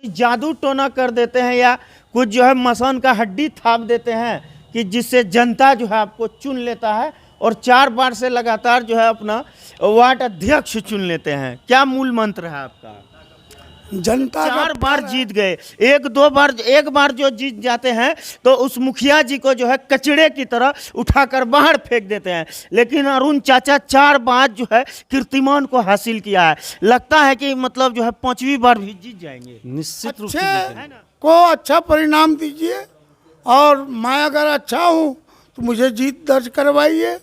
जादू टोना कर देते हैं या कुछ जो है मसान का हड्डी थाप देते हैं कि जिससे जनता जो है आपको चुन लेता है और 4 बार से लगातार जो है अपना वार्ड अध्यक्ष चुन लेते हैं। क्या मूल मंत्र है आपका? जनता 4 बार जीत गए, एक बार जो जीत जाते हैं तो उस मुखिया जी को जो है कचड़े की तरह उठाकर बाहर फेंक देते हैं। लेकिन अरुण चाचा 4 बार जो है कीर्तिमान को हासिल किया है। लगता है कि मतलब जो है 5वीं बार भी जीत जाएंगे। निश्चित रूप से अच्छे को अच्छा परिणाम दीजिए और मैं अगर अच्छा हूँ तो मुझे जीत दर्ज करवाइए।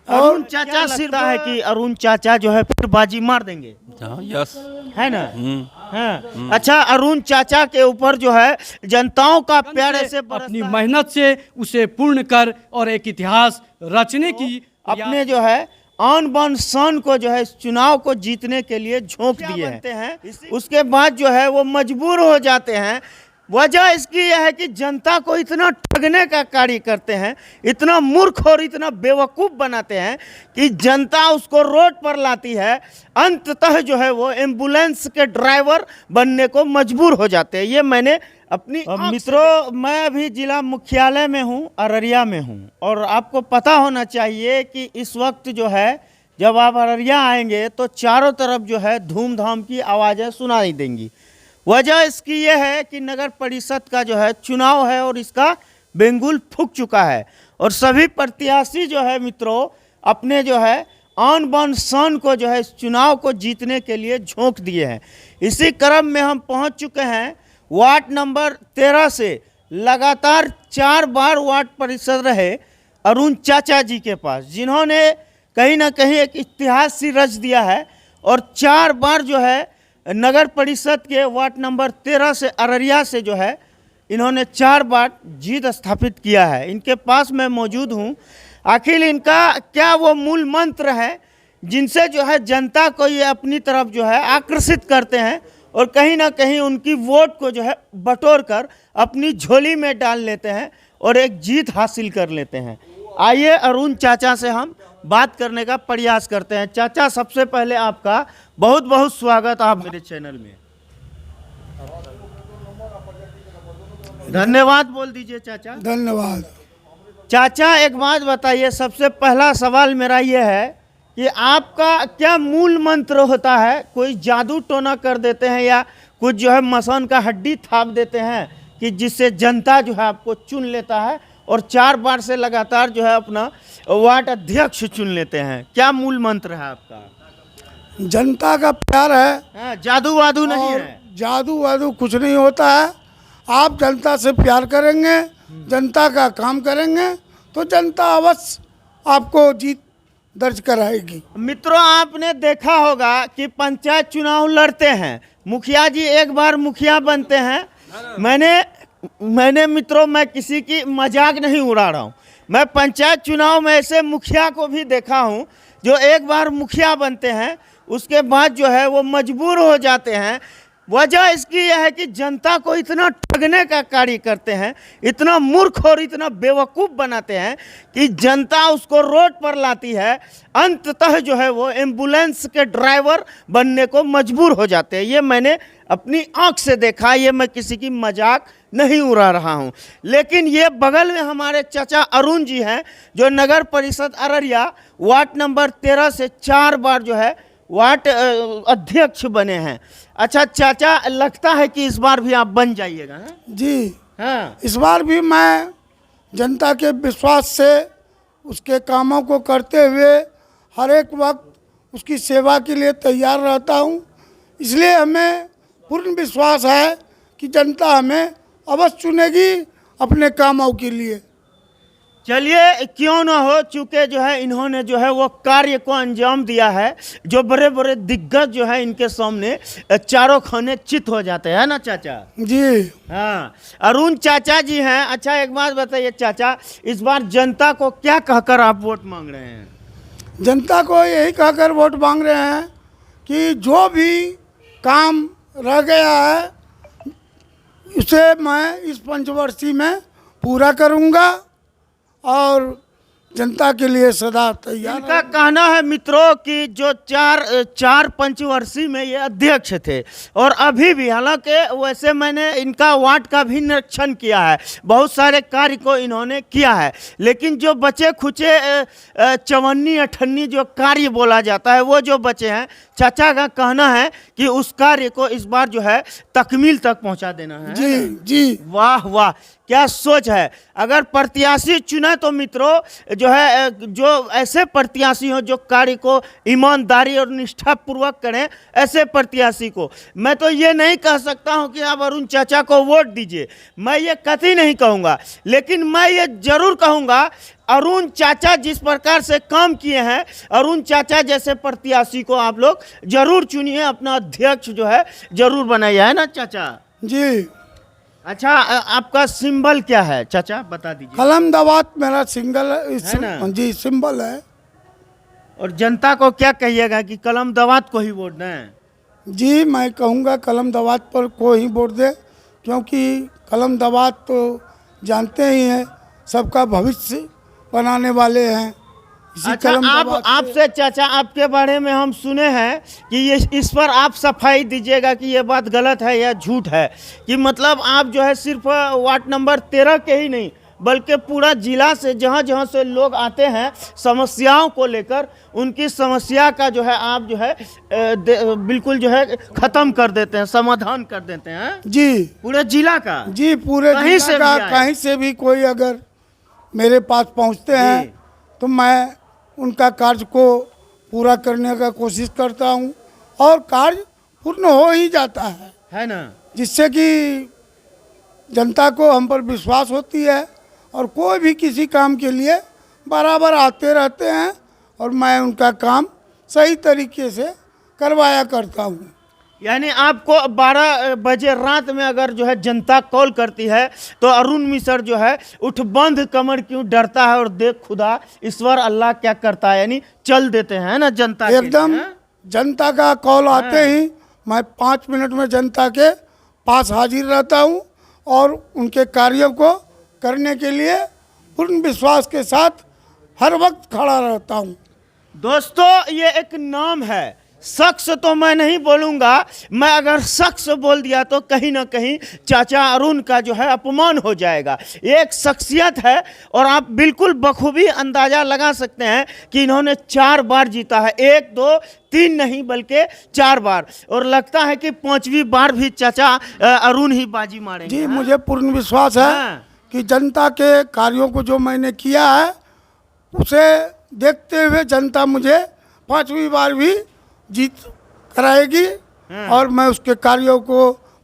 अरुण चाचा सिर्फ है कि अरुण चाचा जो है फिर बाजी मार देंगे। यस है ना? हाँ। अच्छा, अरुण चाचा के ऊपर जो है जनताओं का प्यार ऐसे अपनी मेहनत से उसे पूर्ण कर और एक इतिहास रचने की अपने जो है आन बान शान को जो है इस चुनाव को जीतने के लिए झोंक दिए हैं। उसके बाद जो है वो मजबूर हो जाते हैं। वजह इसकी यह है कि जनता को इतना ठगने का कार्य करते हैं, इतना मूर्ख और इतना बेवकूफ़ बनाते हैं कि जनता उसको रोड पर लाती है। अंततः जो है वो एम्बुलेंस के ड्राइवर बनने को मजबूर हो जाते हैं। ये मैंने अपनी मित्रों, मैं अभी जिला मुख्यालय में हूँ, अररिया में हूँ। और आपको पता होना चाहिए कि इस वक्त जो है जब आप अररिया आएंगे तो चारों तरफ जो है धूमधाम की आवाज़ें सुनाई देंगी। वजह इसकी यह है कि नगर परिषद का जो है चुनाव है और इसका बेंगुल फूंक चुका है और सभी प्रत्याशी जो है मित्रों अपने जो है आन बान शान को जो है इस चुनाव को जीतने के लिए झोंक दिए हैं। इसी क्रम में हम पहुंच चुके हैं वार्ड नंबर 13 से लगातार 4 बार वार्ड परिषद रहे अरुण चाचा जी के पास, जिन्होंने कहीं ना कहीं एक इतिहास सी रच दिया है और 4 बार जो है नगर परिषद के वार्ड नंबर 13 से अररिया से जो है इन्होंने 4 बार जीत स्थापित किया है। इनके पास मैं मौजूद हूँ। आखिर इनका क्या वो मूल मंत्र है जिनसे जो है जनता को ये अपनी तरफ जो है आकर्षित करते हैं और कहीं ना कहीं उनकी वोट को जो है बटोर कर अपनी झोली में डाल लेते हैं और एक जीत हासिल कर लेते हैं। आइए अरुण चाचा से हम बात करने का प्रयास करते हैं। चाचा, सबसे पहले आपका बहुत बहुत स्वागत आप मेरे चैनल में। धन्यवाद बोल दीजिए चाचा। धन्यवाद। चाचा, एक बात बताइए, सबसे पहला सवाल मेरा ये है कि आपका क्या मूल मंत्र होता है? कोई जादू टोना कर देते हैं या कुछ जो है मसान का हड्डी थाप देते हैं कि जिससे जनता जो है आपको चुन लेता है और 4 बार से लगातार जो है अपना वार्ड अध्यक्ष चुन लेते हैं? क्या मूल मंत्र है आपका? जनता का प्यार है। हाँ, जादू वादू नहीं है। जादू वादू कुछ नहीं होता है। आप जनता से प्यार करेंगे, जनता का काम करेंगे तो जनता अवश्य आपको जीत दर्ज कराएगी। मित्रों, आपने देखा होगा कि पंचायत चुनाव लड़ते हैं, मुखिया जी एक बार मुखिया बनते हैं। मैंने मित्रों, मैं किसी की मजाक नहीं उड़ा रहा हूँ। मैं पंचायत चुनाव में ऐसे मुखिया को भी देखा हूँ जो एक बार मुखिया बनते हैं, उसके बाद जो है वो मजबूर हो जाते हैं। वजह इसकी यह है कि जनता को इतना ठगने का कार्य करते हैं, इतना मूर्ख और इतना बेवकूफ़ बनाते हैं कि जनता उसको रोड पर लाती है। अंततः जो है वो एम्बुलेंस के ड्राइवर बनने को मजबूर हो जाते हैं। ये मैंने अपनी आंख से देखा, ये मैं किसी की मजाक नहीं उड़ा रहा हूँ। लेकिन ये बगल में हमारे चाचा अरुण जी हैं जो नगर परिषद अररिया वार्ड नंबर 13 से 4 बार जो है वार्ड अध्यक्ष बने हैं। अच्छा चाचा, लगता है कि इस बार भी आप बन जाइएगा? जी हाँ। इस बार भी मैं जनता के विश्वास से उसके कामों को करते हुए हर एक वक्त उसकी सेवा के लिए तैयार रहता हूँ। इसलिए हमें पूर्ण विश्वास है कि जनता हमें अवश्य चुनेगी अपने कामों के लिए। चलिए, क्यों ना हो, चूँकि जो है इन्होंने जो है वो कार्य को अंजाम दिया है जो बड़े बड़े दिग्गज जो है इनके सामने चारों खाने चित हो जाते हैं ना चाचा? जी हाँ, अरुण चाचा जी हैं। अच्छा, एक बात बताइए चाचा, इस बार जनता को क्या कहकर आप वोट मांग रहे हैं? जनता को यही कहकर वोट मांग रहे हैं कि जो भी काम रह गया है उसे मैं इस पंचवर्षीय में पूरा करूंगा और जनता के लिए सदा तैयार इनका कहना है मित्रों कि जो चार पंचवर्षीय में ये अध्यक्ष थे और अभी भी, हालांकि वैसे मैंने इनका वार्ड का भी निरीक्षण किया है, बहुत सारे कार्य को इन्होंने किया है, लेकिन जो बचे खुचे चवन्नी अठन्नी जो कार्य बोला जाता है वो जो बचे हैं, चाचा का कहना है कि उस कार्य को इस बार जो है तकमील तक पहुंचा देना है। जी जी। वाह वाह, क्या सोच है। अगर प्रत्याशी चुने तो मित्रों जो है, जो ऐसे प्रत्याशी हो जो कार्य को ईमानदारी और निष्ठा पूर्वक करें, ऐसे प्रत्याशी को मैं तो ये नहीं कह सकता हूं कि आप अरुण चाचा को वोट दीजिए, मैं ये कतई नहीं कहूँगा, लेकिन मैं ये जरूर कहूँगा अरुण चाचा जिस प्रकार से काम किए हैं, अरुण चाचा जैसे प्रत्याशी को आप लोग जरूर चुनिए, अपना अध्यक्ष जो है जरूर बनाइए, है ना चाचा जी। अच्छा, आपका सिंबल क्या है चाचा, बता दीजिए। कलम दवात मेरा सिंगल है ना? जी सिंबल है। और जनता को क्या कहिएगा कि कलम दवात को ही वोट दें? जी मैं कहूँगा कलम दवात पर को ही वोट दे, क्योंकि कलम दवात तो जानते ही हैं सबका भविष्य बनाने वाले हैं। इसी अच्छा, कलम आप दवात से- आपसे चाचा आपके बारे में हम सुने हैं कि ये इस पर आप सफाई दीजिएगा कि ये बात गलत है या झूठ है, कि मतलब आप जो है सिर्फ वार्ड नंबर 13 के ही नहीं बल्कि पूरा जिला से जहाँ जहाँ से लोग आते हैं समस्याओं को लेकर, उनकी समस्या का जो है आप जो है बिल्कुल जो है ख़त्म कर देते हैं, समाधान कर देते हैं जी पूरे जिला का। जी पूरे कहीं जिला से का भी आए। कहीं से भी कोई अगर मेरे पास पहुंचते हैं तो मैं उनका कार्य को पूरा करने का कोशिश करता हूं और कार्य पूर्ण हो ही जाता है ना, जिससे कि जनता को हम पर विश्वास होती है और कोई भी किसी काम के लिए बराबर आते रहते हैं और मैं उनका काम सही तरीके से करवाया करता हूँ। यानी आपको 12 बजे रात में अगर जो है जनता कॉल करती है तो अरुण मिश्र जो है उठ बंद कमर क्यों डरता है और देख खुदा ईश्वर अल्लाह क्या करता है, यानी चल देते हैं ना जनता के एकदम लिए, हैं? जनता का कॉल आते ही मैं 5 मिनट में जनता के पास हाजिर रहता हूँ और उनके कार्यों को करने के लिए पूर्ण विश्वास के साथ हर वक्त खड़ा रहता हूँ। दोस्तों ये एक नाम है, शख्स तो मैं नहीं बोलूँगा, मैं अगर शख्स बोल दिया तो कहीं ना कहीं चाचा अरुण का जो है अपमान हो जाएगा। ये एक शख्सियत है और आप बिल्कुल बखूबी अंदाज़ा लगा सकते हैं कि इन्होंने 4 बार जीता है, 1 2 3 नहीं बल्कि 4 बार, और लगता है कि 5वीं बार भी चाचा अरुण ही बाजी मारेंगे। जी मुझे पूर्ण विश्वास है हाँ। कि जनता के कार्यों को जो मैंने किया है उसे देखते हुए जनता मुझे 5वीं बार भी जीत कराएगी और मैं उसके कार्यों को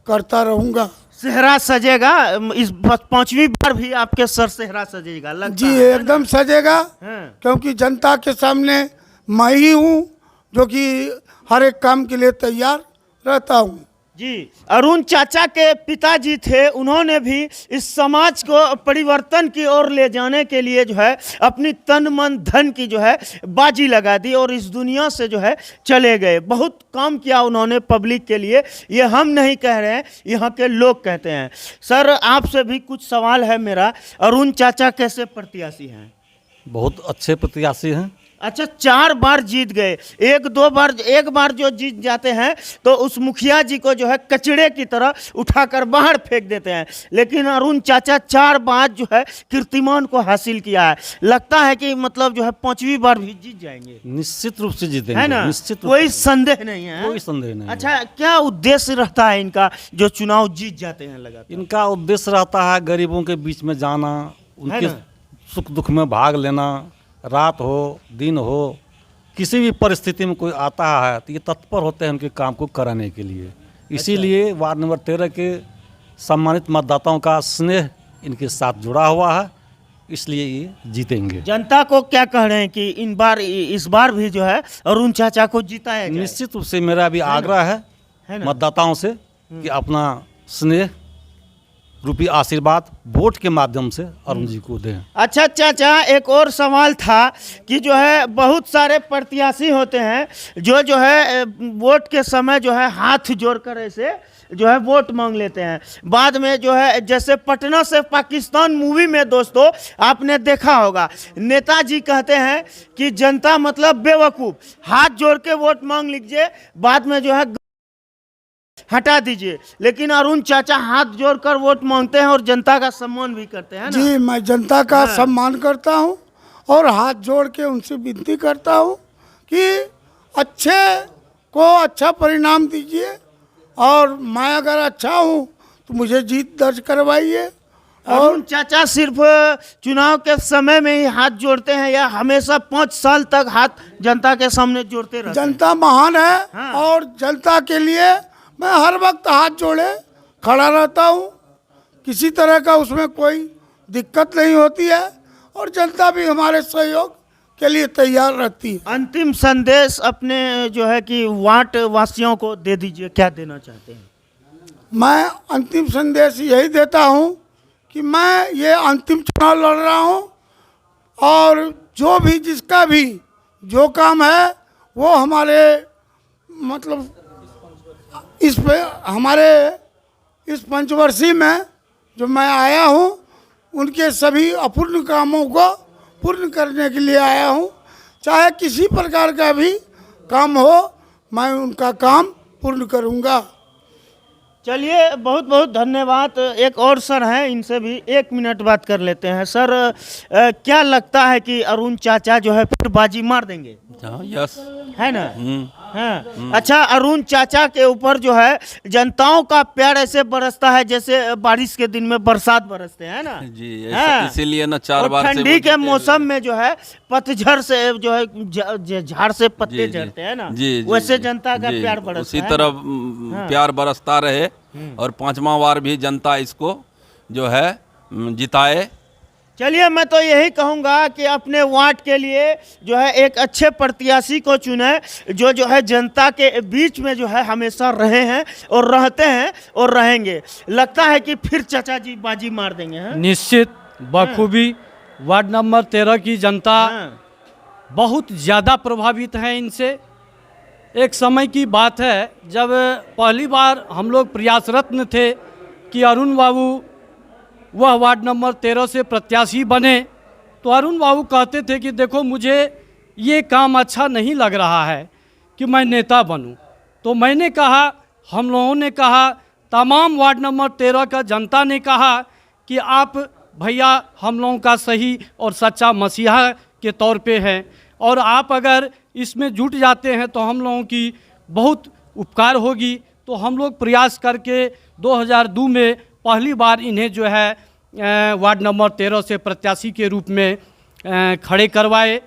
करता रहूँगा। सेहरा सजेगा, इस 5वीं बार भी आपके सर सेहरा सजेगा लगता जी है। एकदम सजेगा, हाँ। क्योंकि जनता के सामने मैं ही हूँ जो कि हर एक काम के लिए तैयार रहता हूँ। जी, अरुण चाचा के पिताजी थे, उन्होंने भी इस समाज को परिवर्तन की ओर ले जाने के लिए जो है अपनी तन मन धन की जो है बाजी लगा दी और इस दुनिया से जो है चले गए। बहुत काम किया उन्होंने पब्लिक के लिए, ये हम नहीं कह रहे हैं, यहाँ के लोग कहते हैं। सर आपसे भी कुछ सवाल है मेरा, अरुण चाचा कैसे प्रत्याशी हैं? बहुत अच्छे प्रत्याशी हैं। अच्छा, 4 बार जीत गए, एक बार जो जीत जाते हैं तो उस मुखिया जी को जो है कचड़े की तरह उठाकर बाहर फेंक देते हैं, लेकिन अरुण चाचा 4 बार जो है कीर्तिमान को हासिल किया है। लगता है कि मतलब जो है 5वीं बार भी जीत जाएंगे, निश्चित रूप से जीतेंगे, है ना? निश्चित रूप कोई से। संदेह नहीं है। कोई संदेह नहीं है। अच्छा, क्या उद्देश्य रहता है इनका जो चुनाव जीत जाते हैं लगातार? इनका उद्देश्य रहता है गरीबों के बीच में जाना, उनके ना? सुख दुख में भाग लेना, रात हो दिन हो किसी भी परिस्थिति में कोई आता है तो ये तत्पर होते हैं उनके काम को कराने के लिए। इसीलिए वार्ड नंबर 13 के सम्मानित मतदाताओं का स्नेह इनके साथ जुड़ा हुआ है, इसलिए ये जीतेंगे। जनता को क्या कह रहे हैं कि इस बार भी जो है अरुण चाचा को जिताया जाए? निश्चित रूप से मेरा भी आग्रह है ना? मतदाताओं से कि अपना स्नेह रूपी आशीर्वाद वोट के माध्यम से अरुण जी को दें। अच्छा चाचा, एक और सवाल था कि जो है बहुत सारे प्रत्याशी होते हैं जो है वोट के समय जो है हाथ जोड़कर ऐसे जो है वोट मांग लेते हैं। बाद में जो है जैसे पटना से पाकिस्तान मूवी में दोस्तों आपने देखा होगा, नेताजी कहते हैं कि जनता मतलब बेवकूफ़, हाथ जोड़ के वोट मांग लीजिए, बाद में जो है हटा दीजिए। लेकिन अरुण चाचा हाथ जोड़कर वोट मांगते हैं और जनता का सम्मान भी करते हैं ना? जी, मैं जनता का सम्मान करता हूँ और हाथ जोड़ के उनसे विनती करता हूँ कि अच्छे को अच्छा परिणाम दीजिए और मैं अगर अच्छा हूँ तो मुझे जीत दर्ज करवाइए। अरुण चाचा सिर्फ चुनाव के समय में ही हाथ जोड़ते हैं या हमेशा 5 साल तक हाथ जनता के सामने जोड़ते रहते हैं? जनता महान है हाँ। और जनता के लिए मैं हर वक्त हाथ जोड़े खड़ा रहता हूँ, किसी तरह का उसमें कोई दिक्कत नहीं होती है और जनता भी हमारे सहयोग के लिए तैयार रहती है। अंतिम संदेश अपने जो है कि वार्ड वासियों को दे दीजिए, क्या देना चाहते हैं? मैं अंतिम संदेश यही देता हूँ कि मैं ये अंतिम चुनाव लड़ रहा हूँ और जो भी जिसका भी जो काम है वो हमारे मतलब हमारे इस पंचवर्षीय में जो मैं आया हूँ उनके सभी अपूर्ण कामों को पूर्ण करने के लिए आया हूँ। चाहे किसी प्रकार का भी काम हो मैं उनका काम पूर्ण करूँगा। चलिए, बहुत बहुत धन्यवाद। एक और सर हैं, इनसे भी 1 मिनट बात कर लेते हैं। सर, क्या लगता है कि अरुण चाचा जो है फिर बाजी मार देंगे? यस है ना? हाँ। अच्छा, अरुण चाचा के ऊपर जो है जनताओं का प्यार ऐसे बरसता है जैसे बारिश के दिन में बरसात बरसते हैं ना जी, हाँ। इसीलिए ना 4 और बार से ठंडी के मौसम में जो है पतझड़ से जो है झाड़ से पत्ते झड़ते हैं ना, वैसे जनता का प्यार बरसता उसी है। तरह प्यार बरसता रहे और 5वां बार भी जनता इसको जो है जिताए। चलिए, मैं तो यही कहूँगा कि अपने वार्ड के लिए जो है एक अच्छे प्रत्याशी को चुने जो है जनता के बीच में जो है हमेशा रहे हैं और रहते हैं और रहेंगे। लगता है कि फिर चाचा जी बाजी मार देंगे। हाँ? निश्चित बखूबी वार्ड नंबर 13 की जनता बहुत ज़्यादा प्रभावित है इनसे। एक समय की बात है जब पहली बार हम लोग प्रयासरत थे कि अरुण बाबू वह वार्ड नंबर 13 से प्रत्याशी बने, तो अरुण बाबू कहते थे कि देखो मुझे ये काम अच्छा नहीं लग रहा है कि मैं नेता बनूं। तो मैंने कहा, हम लोगों ने कहा, तमाम वार्ड नंबर 13 का जनता ने कहा कि आप भैया हम लोगों का सही और सच्चा मसीहा के तौर पे हैं और आप अगर इसमें जुट जाते हैं तो हम लोगों की बहुत उपकार होगी। तो हम लोग प्रयास करके 2002 में पहली बार इन्हें जो है वार्ड नंबर 13 से प्रत्याशी के रूप में खड़े करवाए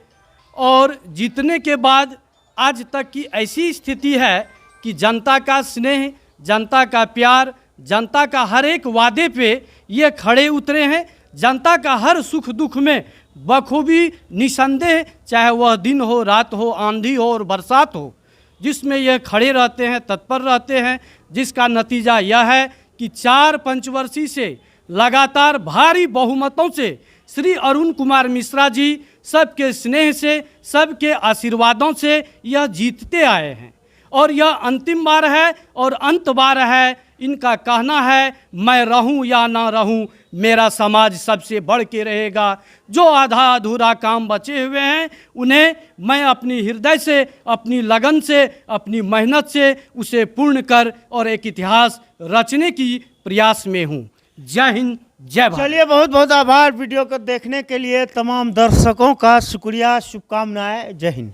और जीतने के बाद आज तक की ऐसी स्थिति है कि जनता का स्नेह, जनता का प्यार, जनता का हर एक वादे पे ये खड़े उतरे हैं। जनता का हर सुख दुख में बखूबी निसंदेह, चाहे वह दिन हो, रात हो, आंधी हो और बरसात हो, जिसमें ये खड़े रहते हैं, तत्पर रहते हैं, जिसका नतीजा यह है कि 4 पंचवर्षीय से लगातार भारी बहुमतों से श्री अरुण कुमार मिश्रा जी सबके स्नेह से, सबके आशीर्वादों से यह जीतते आए हैं और यह अंतिम बार है और अंत बार है। इनका कहना है, मैं रहूं या ना रहूं, मेरा समाज सबसे बढ़ के रहेगा। जो आधा अधूरा काम बचे हुए हैं उन्हें मैं अपनी हृदय से, अपनी लगन से, अपनी मेहनत से उसे पूर्ण कर और एक इतिहास रचने की प्रयास में हूं। जय हिंद, जय भारत। चलिए, बहुत बहुत आभार वीडियो को देखने के लिए। तमाम दर्शकों का शुक्रिया, शुभकामनाएं। जय हिंद।